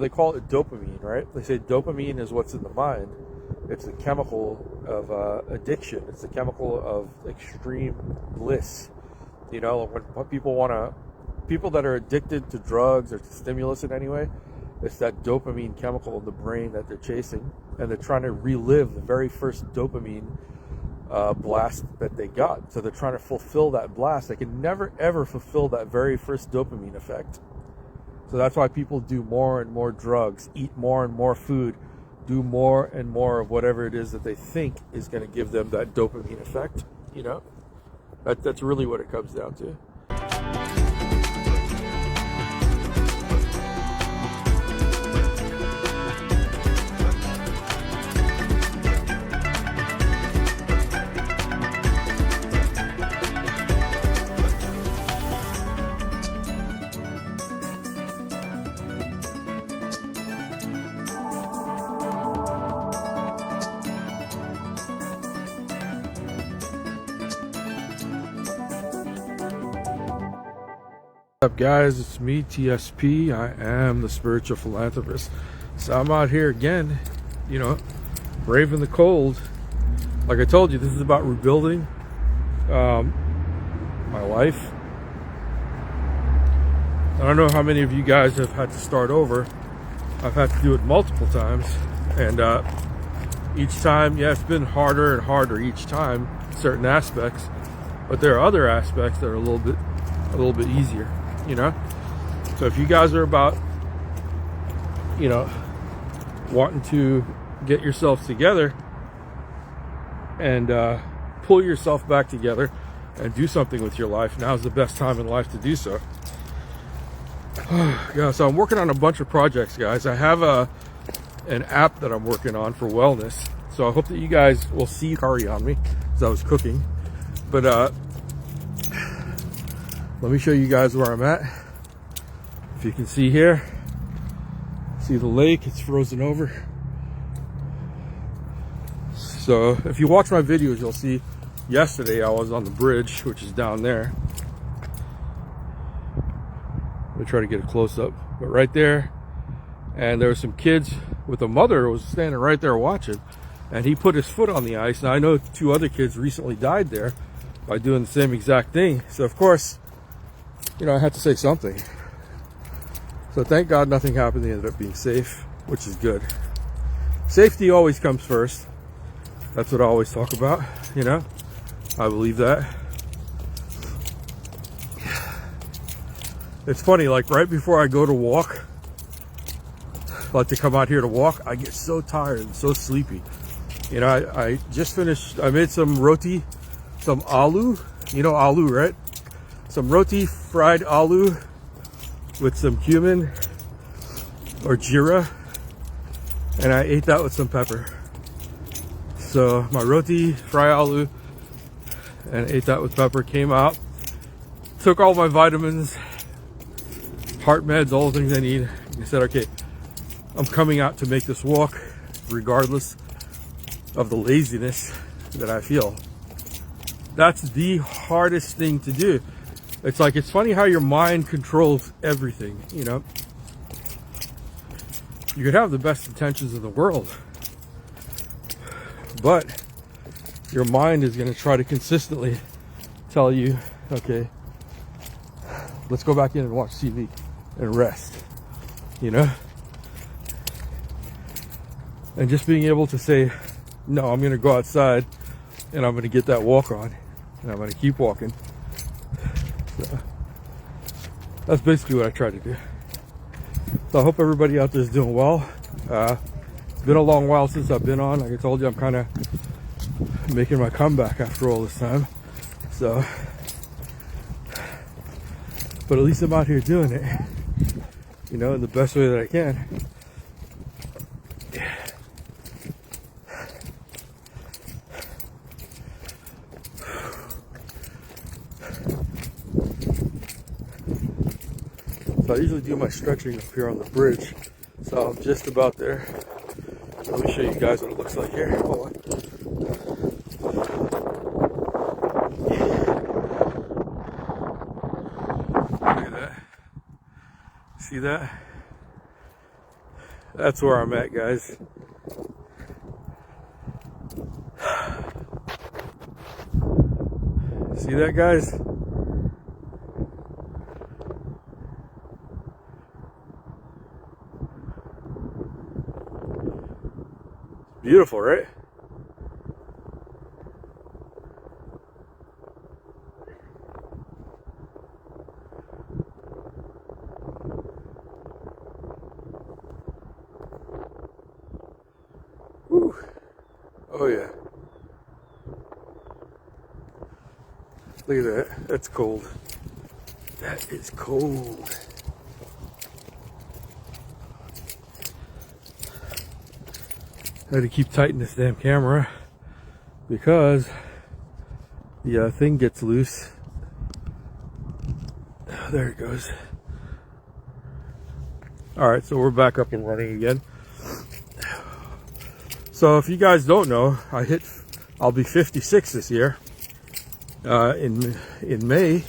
They call it dopamine, right? They say dopamine is what's in the mind. It's the chemical of addiction. It's the chemical of extreme bliss. You know, when people that are addicted to drugs or to stimulus in any way, it's that dopamine chemical in the brain that they're chasing, and they're trying to relive the very first dopamine blast that they got. So they're trying to fulfill that blast. They can never ever fulfill that very first dopamine effect. So that's why people do more and more drugs, eat more and more food, do more and more of whatever it is that they think is going to give them that dopamine effect. You know, that's really what it comes down to. What's up, guys? It's me, TSP. I am the spiritual philanthropist. So I'm out here again, you know, braving the cold. Like I told you, this is about rebuilding my life. I don't know how many of you guys have had to start over. I've had to do it multiple times, and each time, yeah, it's been harder and harder each time, certain aspects, but there are other aspects that are a little bit easier. You know, so if you guys are about, you know, wanting to get yourselves together and pull yourself back together and do something with your life, now's the best time in life to do so. Yeah, so I'm working on a bunch of projects, guys. I have an app that I'm working on for wellness, so I hope that you guys will see curry on me as I was cooking. But let me show you guys where I'm at. If you can see here, see the lake, it's frozen over. So if you watch my videos, you'll see yesterday I was on the bridge, which is down there. Let me try to get a close up, but right there. And there were some kids with a mother who was standing right there watching, and he put his foot on the ice. Now I know 2 other kids recently died there by doing the same exact thing. So of course, you know, I had to say something. So thank God nothing happened. They ended up being safe, which is good. Safety always comes first. That's what I always talk about, you know. I believe that. It's funny, like right before I go to walk, like to come out here to walk, I get so tired and so sleepy. You know, I just finished, I made some roti, some aloo. You know aloo, right? Some roti, fried aloo with some cumin or jeera, and I ate that with some pepper. So my roti, fried aloo, and ate that with pepper, came out, took all my vitamins, heart meds, all the things I need. I said, okay, I'm coming out to make this walk regardless of the laziness that I feel. That's the hardest thing to do. It's like, it's funny how your mind controls everything, you know. You could have the best intentions in the world, but your mind is going to try to consistently tell you, okay, let's go back in and watch TV and rest, you know. And just being able to say, no, I'm going to go outside and I'm going to get that walk on, and I'm going to keep walking. So that's basically what I try to do. So I hope everybody out there is doing well. It's been a long while since I've been on. Like I told you, I'm kind of making my comeback after all this time. So, but at least I'm out here doing it, you know, in the best way that I can. So I usually do my stretching up here on the bridge. So I'm just about there. Let me show you guys what it looks like here. Hold on. Look at that. See that? That's where I'm at, guys. See that, guys? Beautiful, right? Whew. Oh yeah. Look at that. That's cold. That is cold. I had to keep tightening this damn camera because the thing gets loose. There it goes. Alright, so we're back up and running again. So if you guys don't know, I'll be 56 this year. In May,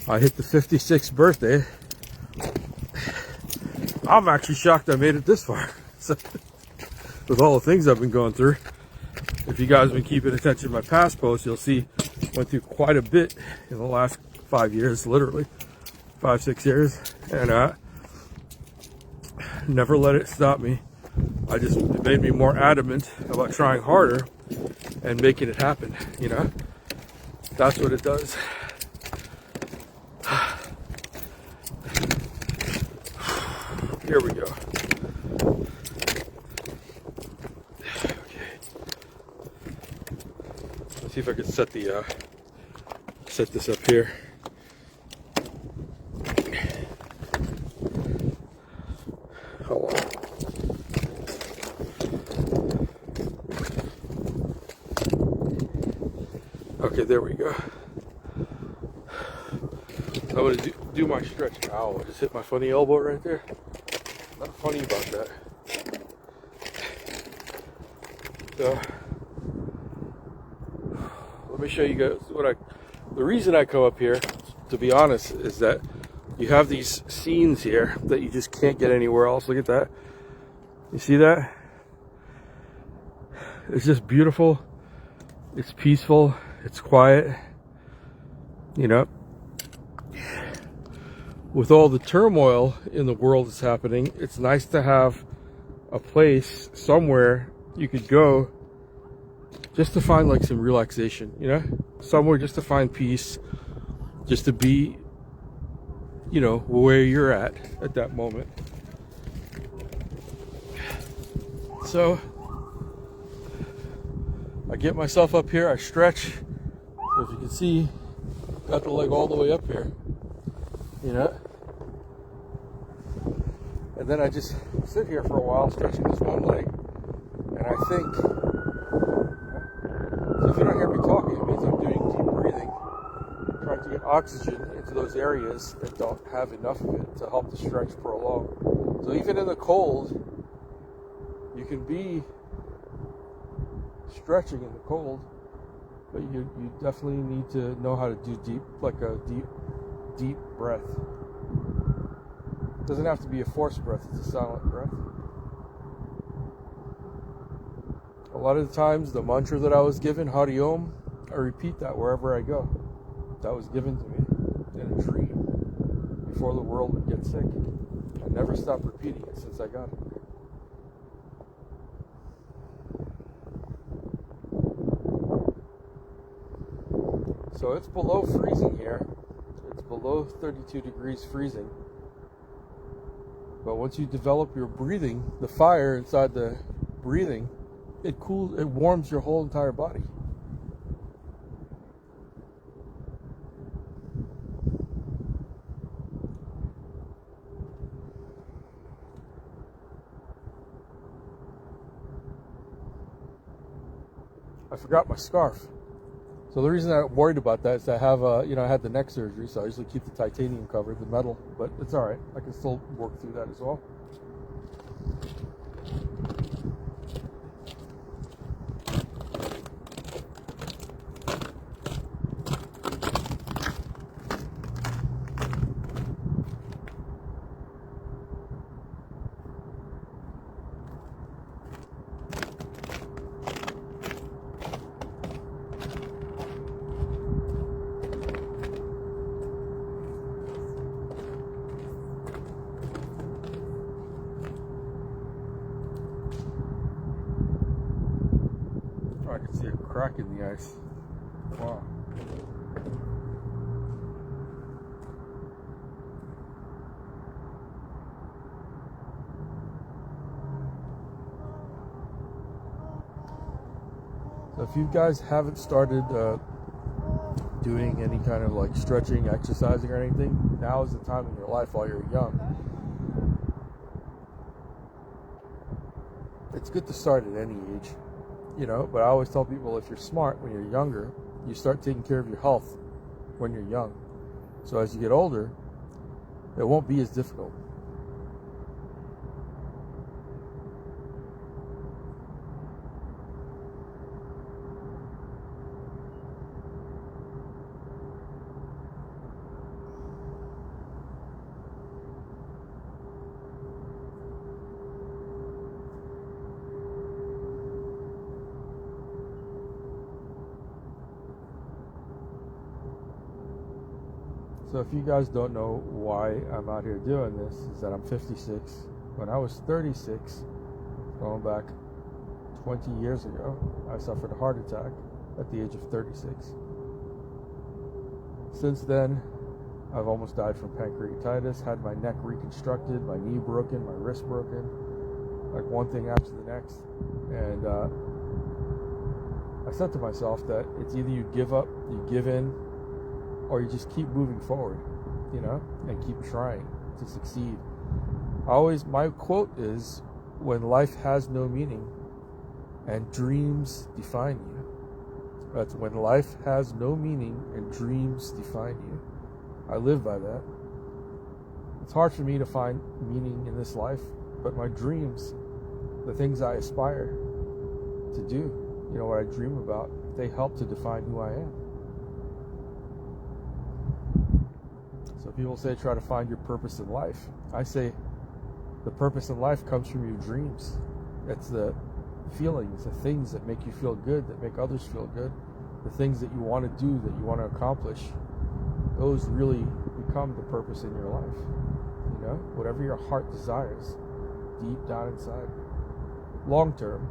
I hit the 56th birthday. I'm actually shocked I made it this far. So, with all the things I've been going through. If you guys have been keeping attention to my past posts, you'll see went through quite a bit in the last 5 years, literally 5-6 years, and never let it stop me. It made me more adamant about trying harder and making it happen, you know? That's what it does. Here we go. Okay. Let's see if I can set this up here. Hold on. Okay, there we go. I'm gonna do my stretch. Ow, I just hit my funny elbow right there. Not funny about that. So, let me show you guys the reason I come up here, to be honest, is that you have these scenes here that you just can't get anywhere else. Look at that. You see that? It's just beautiful. It's peaceful. It's quiet. You know, with all the turmoil in the world that's happening, it's nice to have a place somewhere you could go just to find like some relaxation, you know, somewhere just to find peace, just to be, you know, where you're at that moment. So I get myself up here, I stretch. So if you can see, got the leg all the way up here, you know, and then I just sit here for a while stretching this one leg, and I think, so if you don't hear me talking, it means I'm doing deep breathing, trying to get oxygen into those areas that don't have enough of it to help the stretch prolong. So even in the cold, you can be stretching in the cold, but you definitely need to know how to do deep breath. It doesn't have to be a forced breath, it's a silent breath. A lot of the times, the mantra that I was given, Hari Om, I repeat that wherever I go. That was given to me in a dream before the world would get sick. I never stopped repeating it since I got it. So it's below freezing here. It's below 32 degrees freezing. But once you develop your breathing, the fire inside the breathing, it warms your whole entire body. I forgot my scarf. So the reason I'm worried about that is I have, I had the neck surgery, so I usually keep the titanium covered, the metal, but it's all right. I can still work through that as well. crack in the ice. Wow. So if you guys haven't started doing any kind of like stretching, exercising or anything, now is the time in your life while you're young. It's good to start at any age, you know, but I always tell people if you're smart when you're younger, you start taking care of your health when you're young. So as you get older, it won't be as difficult. So if you guys don't know why I'm out here doing this, is that I'm 56. When I was 36, going back 20 years ago, I suffered a heart attack at the age of 36. Since then, I've almost died from pancreatitis, had my neck reconstructed, my knee broken, my wrist broken, like one thing after the next. And I said to myself that it's either you give up, you give in, or you just keep moving forward, you know, and keep trying to succeed. My quote is, when life has no meaning and dreams define you. That's when life has no meaning and dreams define you. I live by that. It's hard for me to find meaning in this life, but my dreams, the things I aspire to do, you know, what I dream about, they help to define who I am. So people say try to find your purpose in life. I say the purpose in life comes from your dreams. It's the feelings, the things that make you feel good, that make others feel good, the things that you want to do, that you want to accomplish. Those really become the purpose in your life. You know, whatever your heart desires, deep down inside. Long term,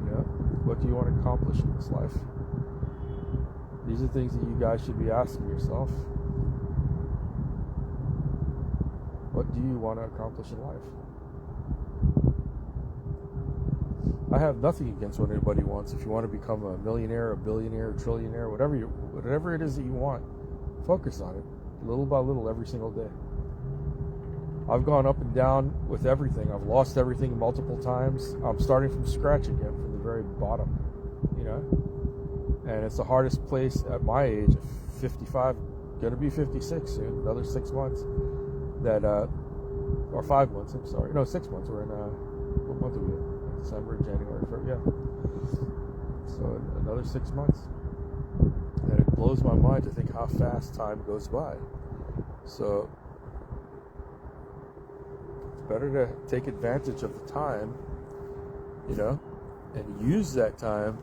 you know, what do you want to accomplish in this life? These are things that you guys should be asking yourself. What do you want to accomplish in life? I have nothing against what anybody wants. If you want to become a millionaire, a billionaire, a trillionaire, whatever it is that you want, focus on it little by little every single day. I've gone up and down with everything. I've lost everything multiple times. I'm starting from scratch again, from the very bottom, you know? And it's the hardest place at my age, 55, gonna be 56 soon, another 6 months, or 5 months, I'm sorry. No, 6 months. We're in, what month are we in? December, January, yeah. So another 6 months. And it blows my mind to think how fast time goes by. So it's better to take advantage of the time, you know, and use that time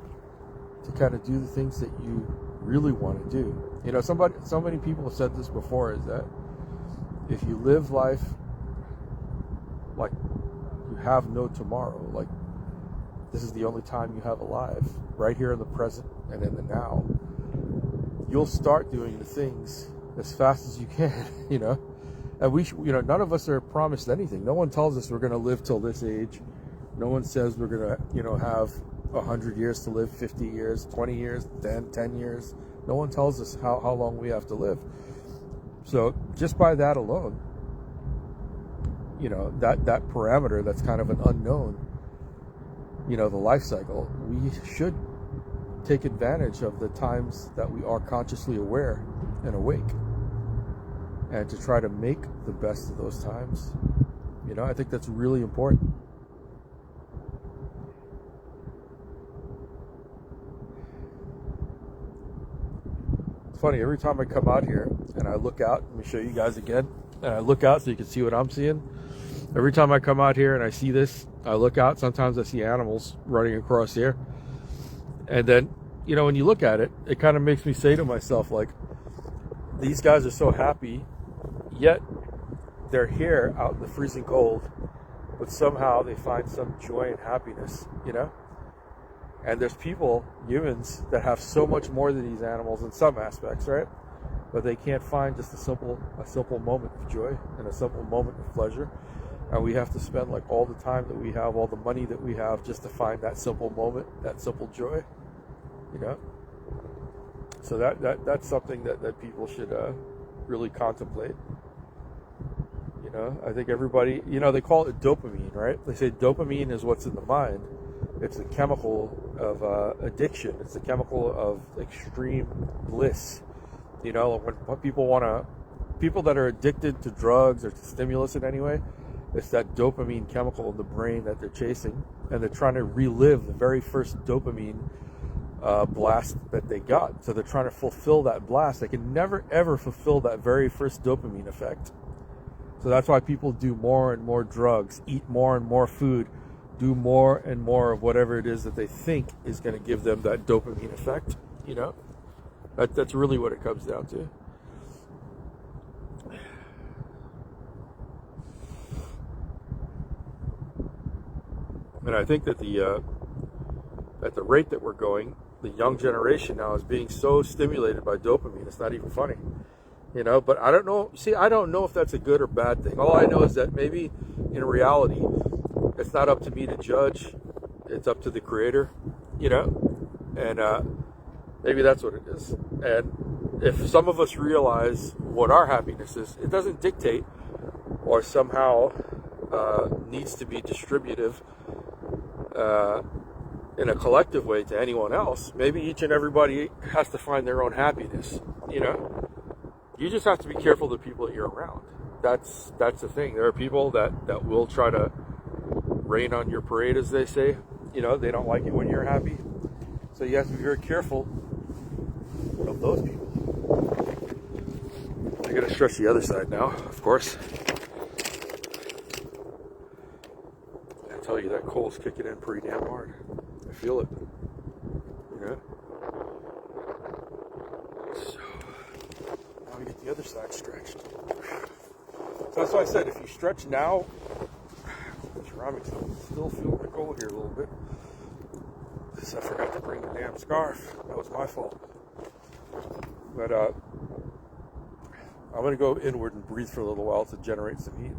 to kind of do the things that you really want to do. You know, so many people have said this before, is that if you live life like you have no tomorrow, like this is the only time you have alive, right here in the present and in the now, you'll start doing the things as fast as you can, you know. And none of us are promised anything. No one tells us we're going to live till this age. No one says we're going to, you know, have 100 years to live, 50 years, 20 years, 10 years. No one tells us how long we have to live. So just by that alone, you know, that parameter, that's kind of an unknown, you know, the life cycle, we should take advantage of the times that we are consciously aware and awake, and to try to make the best of those times. You know, I think that's really important. It's funny, every time I come out here and I look out, let me show you guys again, and I look out so you can see what I'm seeing. Every time I come out here and I see this, I look out, sometimes I see animals running across here. And then, you know, when you look at it, it kind of makes me say to myself, like, these guys are so happy, yet they're here out in the freezing cold, but somehow they find some joy and happiness, you know? And there's people, humans, that have so much more than these animals in some aspects, right? But they can't find just a simple moment of joy and a simple moment of pleasure. And we have to spend like all the time that we have, all the money that we have, just to find that simple moment, that simple joy, you know? So that's something that people should really contemplate. You know, I think everybody, you know, they call it dopamine, right? They say dopamine is what's in the mind. It's the chemical of addiction. It's the chemical of extreme bliss. You know, when people that are addicted to drugs or to stimulus in any way, it's that dopamine chemical in the brain that they're chasing, and they're trying to relive the very first dopamine blast that they got. So they're trying to fulfill that blast. They can never ever fulfill that very first dopamine effect. So that's why people do more and more drugs, eat more and more food, do more and more of whatever it is that they think is going to give them that dopamine effect. You know, that's really what it comes down to. And I think that at the rate that we're going, the young generation now is being so stimulated by dopamine, it's not even funny. You know, but I don't know. See, I don't know if that's a good or bad thing. All I know is that maybe in reality, it's not up to me to judge. It's up to the Creator, you know, and maybe that's what it is. And if some of us realize what our happiness is, it doesn't dictate or somehow needs to be distributive in a collective way to anyone else. Maybe each and everybody has to find their own happiness, you know. You just have to be careful of the people that you're around. That's the thing. There are people that will try to rain on your parade, as they say. You know, they don't like it when you're happy. So you have to be very careful of those people. I gotta stretch the other side now, of course. I tell you, that coal's kicking in pretty damn hard. I feel it. You know? So now we get the other side stretched. So that's why I said, if you stretch now, the ceramics still feel the cold here a little bit. I forgot to bring the damn scarf. That was my fault. But I'm going to go inward and breathe for a little while to generate some heat.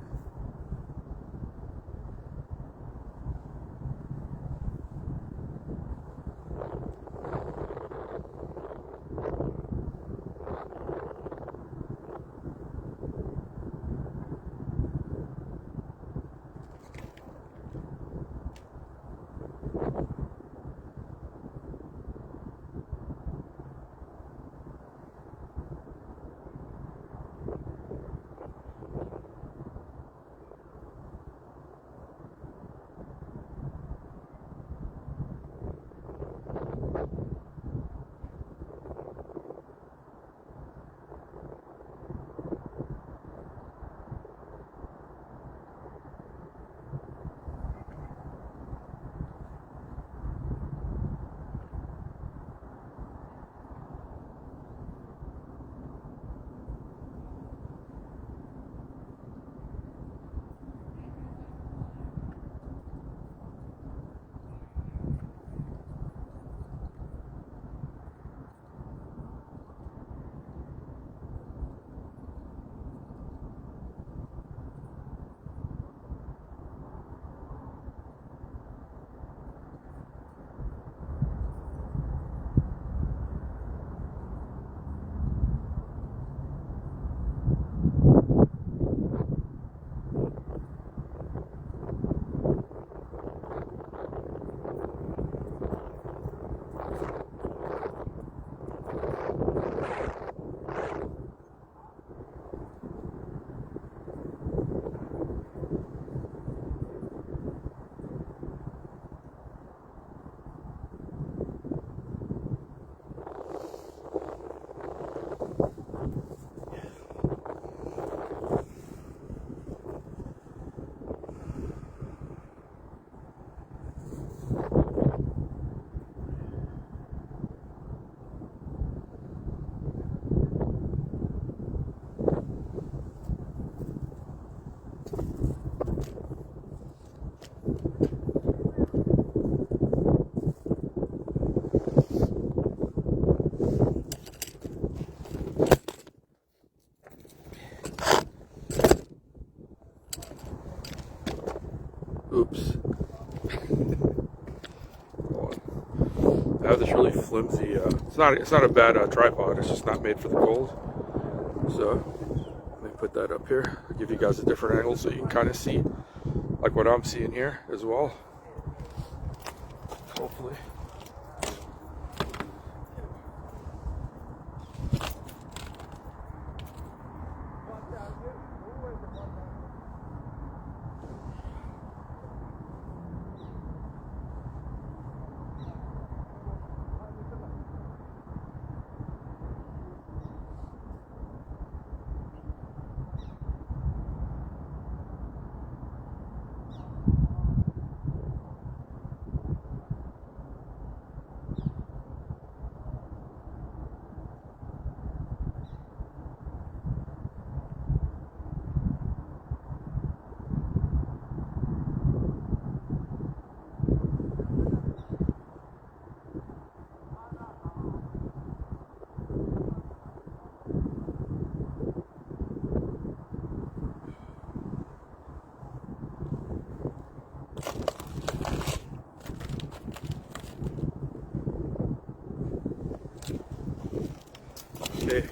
Oops. Hold on. I have this really flimsy, it's not a bad tripod, it's just not made for the cold. So let me put that up here. I'll give you guys a different angle so you can kind of see like what I'm seeing here as well. Hopefully. Okay,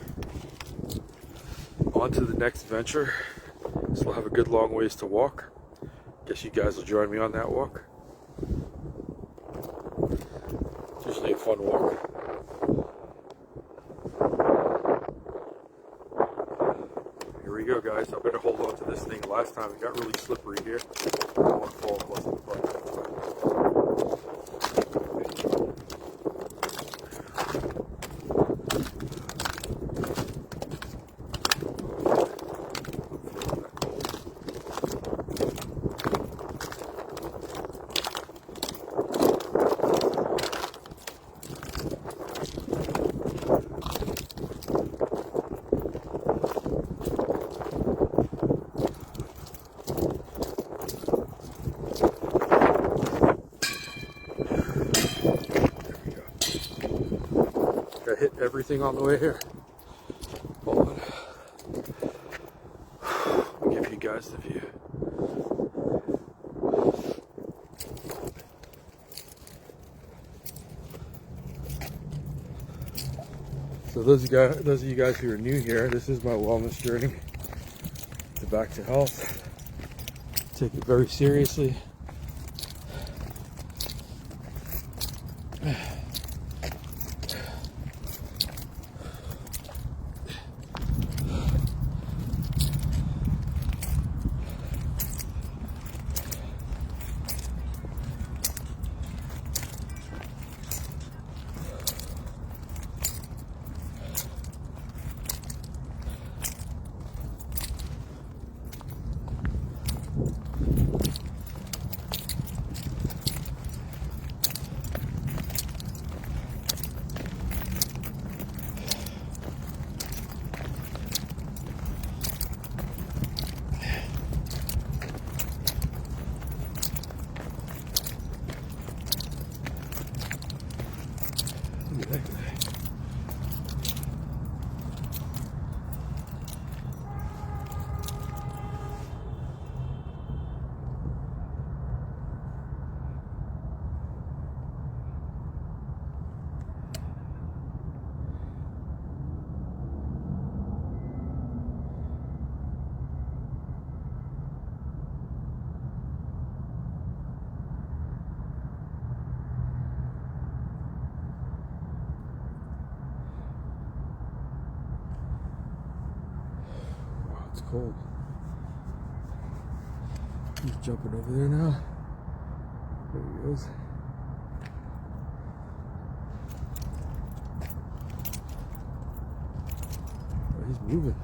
on to the next venture. Still have a good long ways to walk. Guess you guys will join me on that walk. It's usually a fun walk. Here we go, guys. I better hold on to this thing. Last time it got really slippery here. I don't want to fall close to the front. Hit everything on the way here. Hold on. I'll give you guys the view. So those of you guys who are new here, this is my wellness journey to back to health. Take it very seriously. Look at that guy. It's cold. He's jumping over there now. There he goes. Oh, he's moving.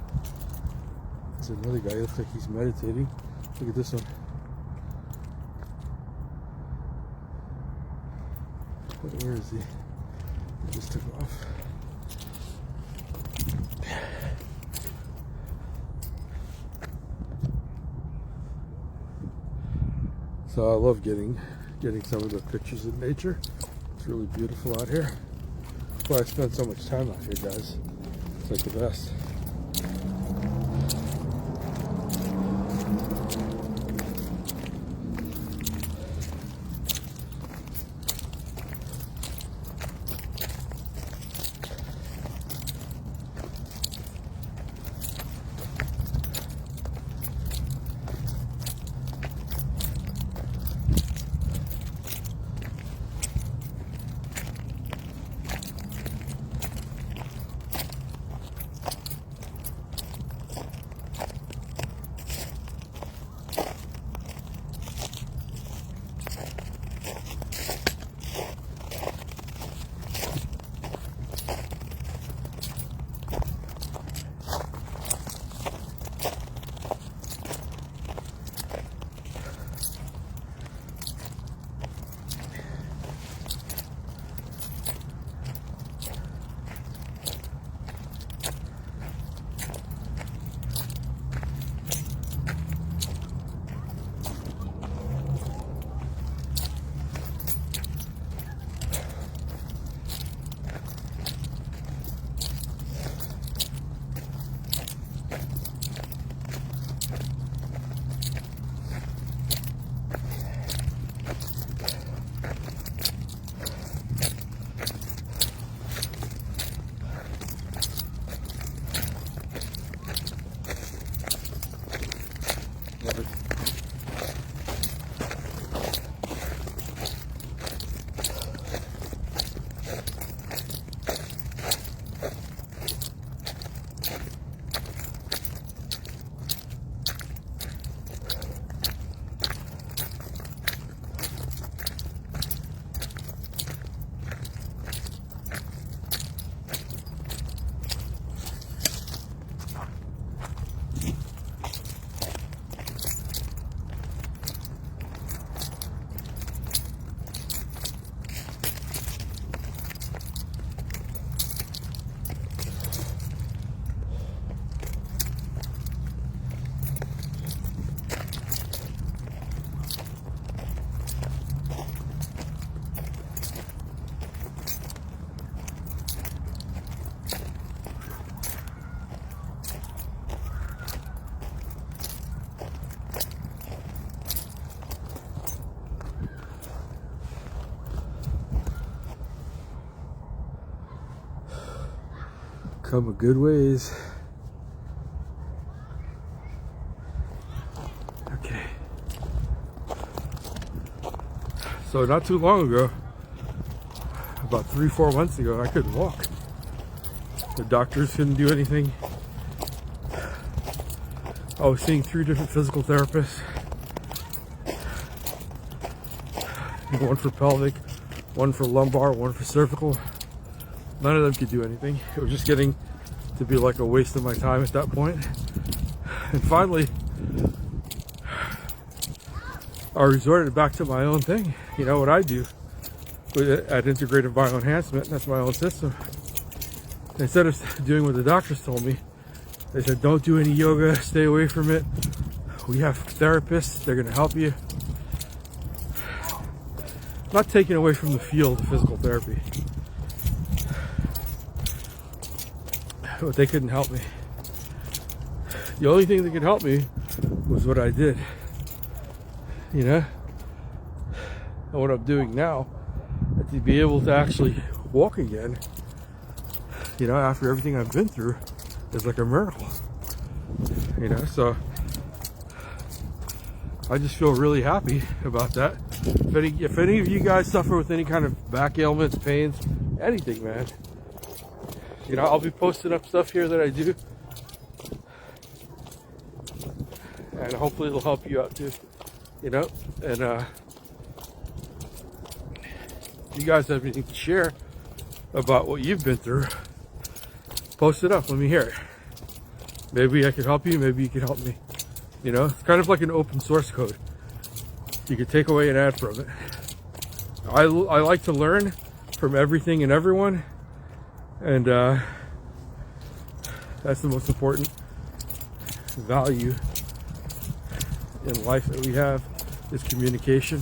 There's another guy. He looks like he's meditating. Look at this one. Where is he? He just took off. So I love getting some of the pictures of nature. It's really beautiful out here. That's why I spend so much time out here, guys. It's like the best. Come a good ways. Okay. So not too long ago, about 3-4 months ago, I couldn't walk. The doctors couldn't do anything. I was seeing 3 different physical therapists. One for pelvic, one for lumbar, one for cervical. None of them could do anything. It was just getting to be like a waste of my time at that point. And finally, I resorted back to my own thing. You know what I do at Integrative Bioenhancement, that's my own system. Instead of doing what the doctors told me, they said, don't do any yoga, stay away from it. We have therapists, they're gonna help you. Not taking away from the field of physical therapy, but they couldn't help me. The only thing that could help me was what I did, you know? And what I'm doing now, to be able to actually walk again, you know, after everything I've been through, is like a miracle, you know? So I just feel really happy about that. If any of you guys suffer with any kind of back ailments, pains, anything, man, you know, I'll be posting up stuff here that I do, and hopefully it'll help you out too, you know. And if you guys have anything to share about what you've been through, post it up, let me hear it. Maybe I can help you, maybe you can help me. You know, it's kind of like an open source code. You can take away and add from it. I like to learn from everything and everyone, and that's the most important value in life that we have, is communication,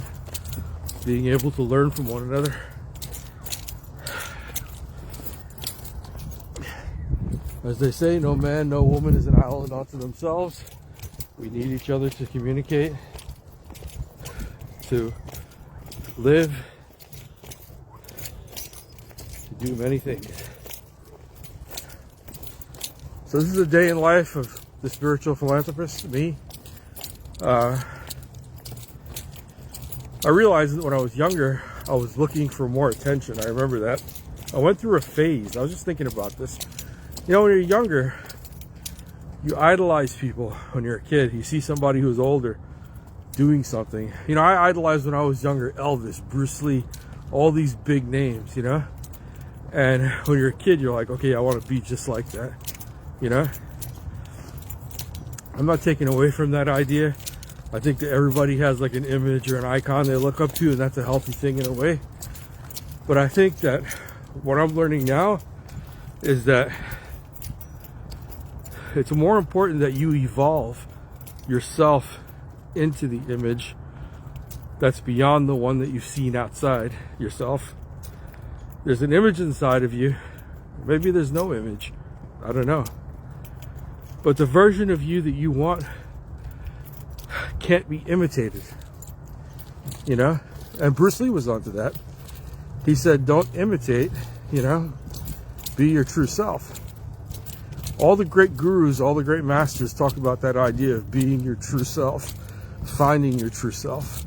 being able to learn from one another. As they say, no man, no woman is an island unto themselves. We need each other to communicate, to live, to do many things. So this is a day in life of the spiritual philanthropist, me. I realized that when I was younger, I was looking for more attention. I remember that. I went through a phase. I was just thinking about this. You know, when you're younger, you idolize people when you're a kid. You see somebody who's older doing something. You know, I idolized when I was younger, Elvis, Bruce Lee, all these big names, you know? And when you're a kid, you're like, okay, I want to be just like that, you know? I'm not taking away from that idea. I think that everybody has like an image or an icon they look up to, and that's a healthy thing in a way. But I think that what I'm learning now is that it's more important that you evolve yourself into the image that's beyond the one that you've seen outside yourself. There's an image inside of you. Maybe there's no image. I don't know. But the version of you that you want can't be imitated. You know? And Bruce Lee was onto that. He said, don't imitate, you know? Be your true self. All the great gurus, all the great masters talk about that idea of being your true self, finding your true self.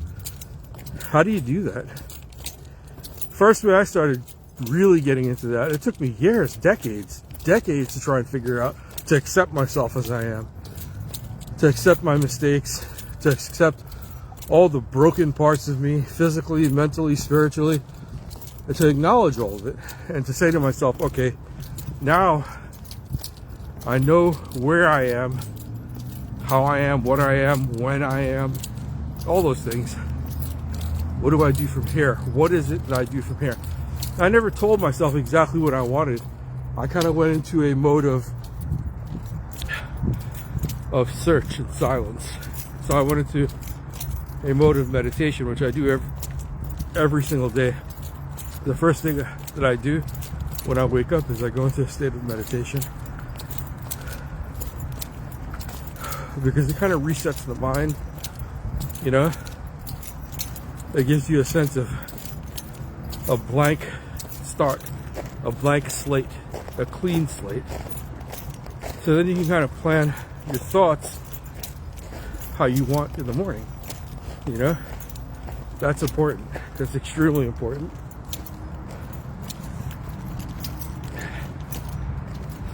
How do you do that? First, when I started really getting into that, it took me years, decades to try and figure out, to accept myself as I am, to accept my mistakes, to accept all the broken parts of me, physically, mentally, spiritually, and to acknowledge all of it, and to say to myself, okay, now I know where I am, how I am, what I am, when I am, all those things. What do I do from here? What is it that I do from here? I never told myself exactly what I wanted. I kind of went into a mode of search and silence. So I went into a mode of meditation, which I do every single day. The first thing that I do when I wake up is I go into a state of meditation, because it kind of resets the mind, you know? It gives you a sense of a blank start, a blank slate. a clean slate. So then you can kind of plan your thoughts how you want in the morning. You know, that's important. That's extremely important.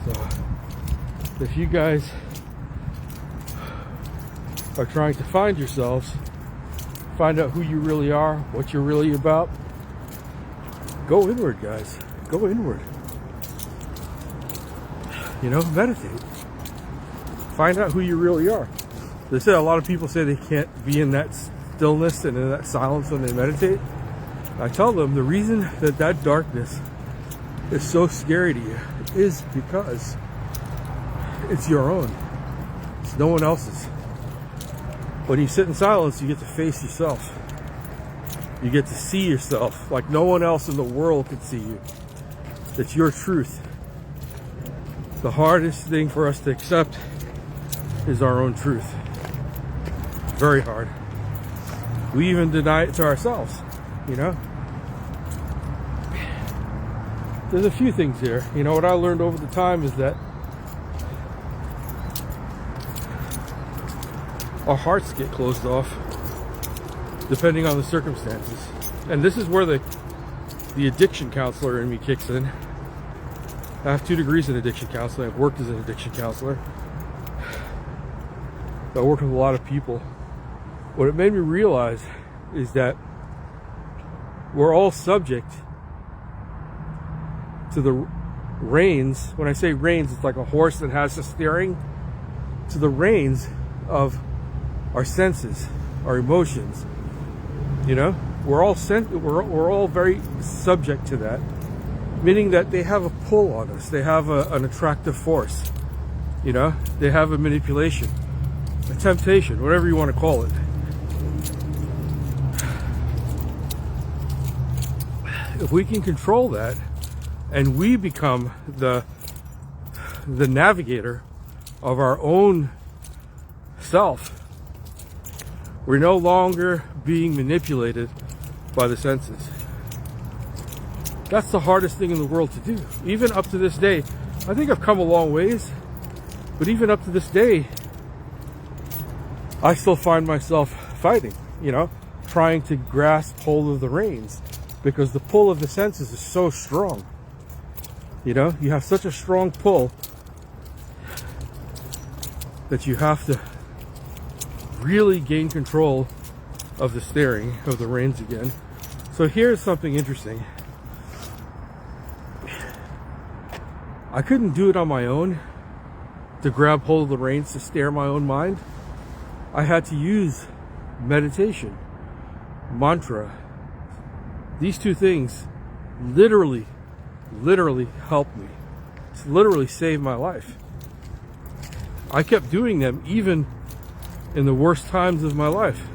So if you guys are trying to find yourselves, find out who you really are, what you're really about, go inward, guys. Go inward. You know, meditate. Find out who you really are. They say a lot of people say they can't be in that stillness and in that silence when they meditate. I tell them the reason that that darkness is so scary to you is because it's your own. It's no one else's. When you sit in silence, you get to face yourself. You get to see yourself like no one else in the world can see you. It's your truth. The hardest thing for us to accept is our own truth. Very hard. We even deny it to ourselves, you know? There's a few things here. You know, what I learned over the time is that our hearts get closed off depending on the circumstances. And this is where the addiction counselor in me kicks in. I have 2 degrees in addiction counseling. I've worked as an addiction counselor. I work with a lot of people. What it made me realize is that we're all subject to the reins. When I say reins, it's like a horse that has the steering, to the reins of our senses, our emotions. You know, we're all very subject to that, meaning that they have a pull on us. They have an attractive force. You know, they have a manipulation, a temptation, whatever you want to call it. If we can control that and we become the navigator of our own self, we're no longer being manipulated by the senses. That's the hardest thing in the world to do. Even up to this day, I think I've come a long ways, but even up to this day, I still find myself fighting, you know, trying to grasp hold of the reins because the pull of the senses is so strong. You know, you have such a strong pull that you have to really gain control of the steering, of the reins again. So here's something interesting. I couldn't do it on my own to grab hold of the reins, to steer my own mind. I had to use meditation, mantra. These 2 things literally helped me. It's literally saved my life. I kept doing them even in the worst times of my life.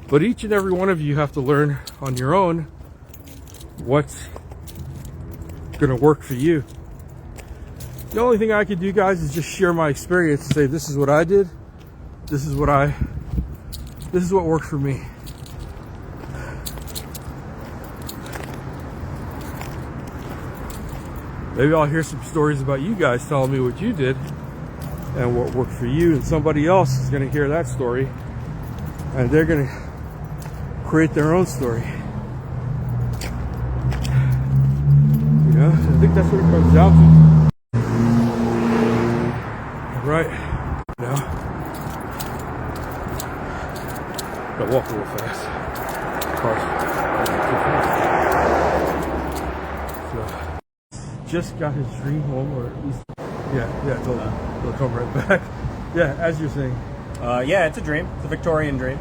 But each and every one of you have to learn on your own what's gonna work for you. The only thing I can do, guys, is just share my experience and say, this is what I did. This is what worked for me. Maybe I'll hear some stories about you guys telling me what you did and what worked for you, and somebody else is gonna hear that story and they're gonna create their own story. You know, I think that's what it comes down to. Right. You know, gotta walk a little fast. Cars too fast. So, just got his dream home, or at least, yeah, they'll come right back. Yeah, as you're saying. Yeah, it's a dream. It's a Victorian dream.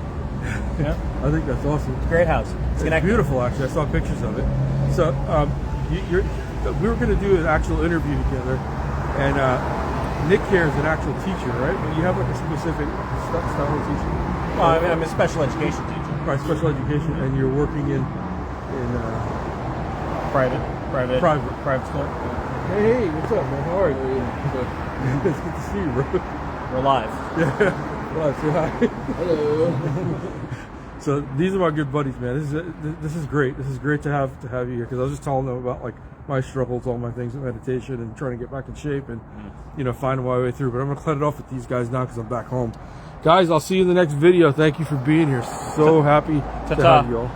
Yeah, I think that's awesome. It's a great house. It's beautiful, actually. I saw pictures of it. So, we were going to do an actual interview together, and Nick here is an actual teacher, right? But you have like a specific style of teaching. Well, I mean, I'm a special education teacher. Right, special education, and you're working in private school. Hey, what's up, man? How are you? It's good to see you, bro. We're live. Yeah. Well, say hi. Hello. So these are my good buddies, man. This is great. This is great to have you here, because I was just telling them about like my struggles, all my things with meditation and trying to get back in shape and finding my way through. But I'm gonna cut it off with these guys now because I'm back home. Guys, I'll see you in the next video. Thank you for being here. So happy to have you all.